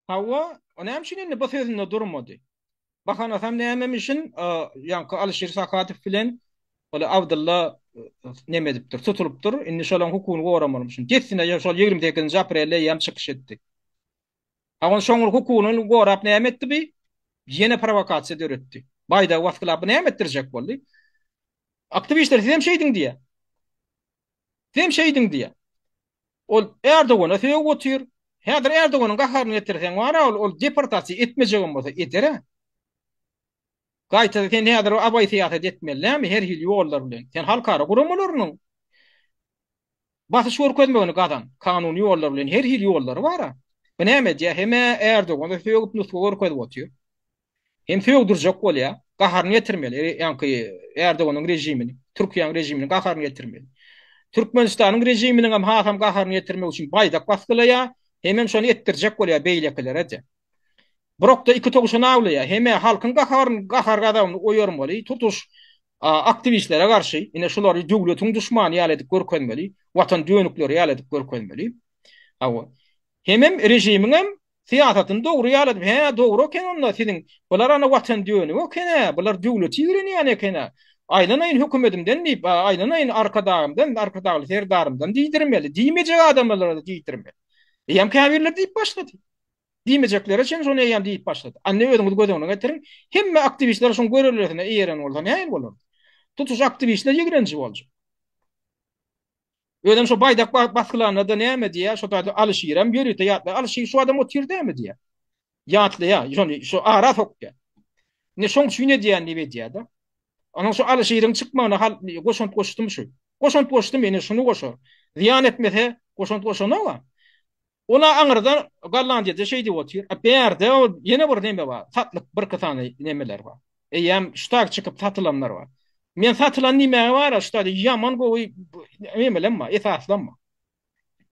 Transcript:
Hawa onem şinin bu sözünde durmadı. Bakan atam nämemişin yankı Alişir Sakatif bilen ola Abdullah neme edipdir, tutulupdur. Indi şolan hukukunu goramalmışyn. Getsine ya şol 28 aprelde ýam çykyş etdi. Awan şoňul hukukunu gorap näme etdi bi? Ýene provokasiýa döretdi. Baýda wagtlaryny näme etdirjek boldy? Aktivistler hem şeydin diýe. Hem şeydin diýe. Ol Erdogan ötüye otur. Häzir Erdoganyň gaharyny getirsen wara ol deportasiýa etmejegem bolsa etere. Gaýta sen häzir abay siýasat etmeli, her hil ýollar bilen. Sen halkara guramalarynyň basyş görkezmegini gadan, kanuny ýollar bilen her hil ýollary bara. Bu näme diýe? Heme Erdogan ötüye nusga görkezip otur. Hem söýgdürjek bolýa, gaharyny getirmeli. Ýanky Erdoganyň rejimini, Türkiýanyň rejimini gaharyny getirmeli. Türkmenistanyň rejiminiň hem hasam gaharyny getirmek üçin baýdak basgylaya, hemem şonu etdirjek bolýar beýleklere. Brokda iki toguşuna awlaya, heme halkyň gahar gadamyny oýarmaly, tutuş aktivistlere garşy, ine şolary döwletiň düşmany ýaly edip görkezmeli, watan dönükleri ýaly edip görkezmeli. Awa hemem rejimiň siýasatyny dogry ýaly edip, he dogry ekeniň siziň bular ana watan dönügi ekene, bular döwleti ýigrenýän ekene. Aýlanaýyn hökümetimden diýip, aýlanaýyn arkadagy serdarymdan diýdirmeli, diýmejek adamlara diýdirmeli. Ýam käbirler diýip başlady. Diýmejekler üçin şonu ýam diýip başlady. Anne özüňiz gözüňe getirin. Hemme aktivistler şoň görürlersine eýeren bolsa näme bolar? Tutuş aktivistler ýigrenji boljak. Ödem şo baýdak baskylarına da näme diýär? Şo taýda alışýarem, ýörüte ýatly alışy şu adam otirdämi diýär. Ýatly ýa, şonu şo ara sokdy. Ne şoň şüne diýär niwe diýär da. Onuň şo alışyryň çykmagyna hal goşunt goşdum şu. Goşunt goşdum meni şunu goşar. Ziyan etmese goşunt goşana wa. Ona aňyrdan Gollandiýada şey diýip otyr. Berde ýene bir neme bar. Tatlyk bir kysany nemeler bar. Eýem ştak çykyp satylanlar bar. Men satylan nime bar? Ştada ýaman gowy nemelenme, esaslanma.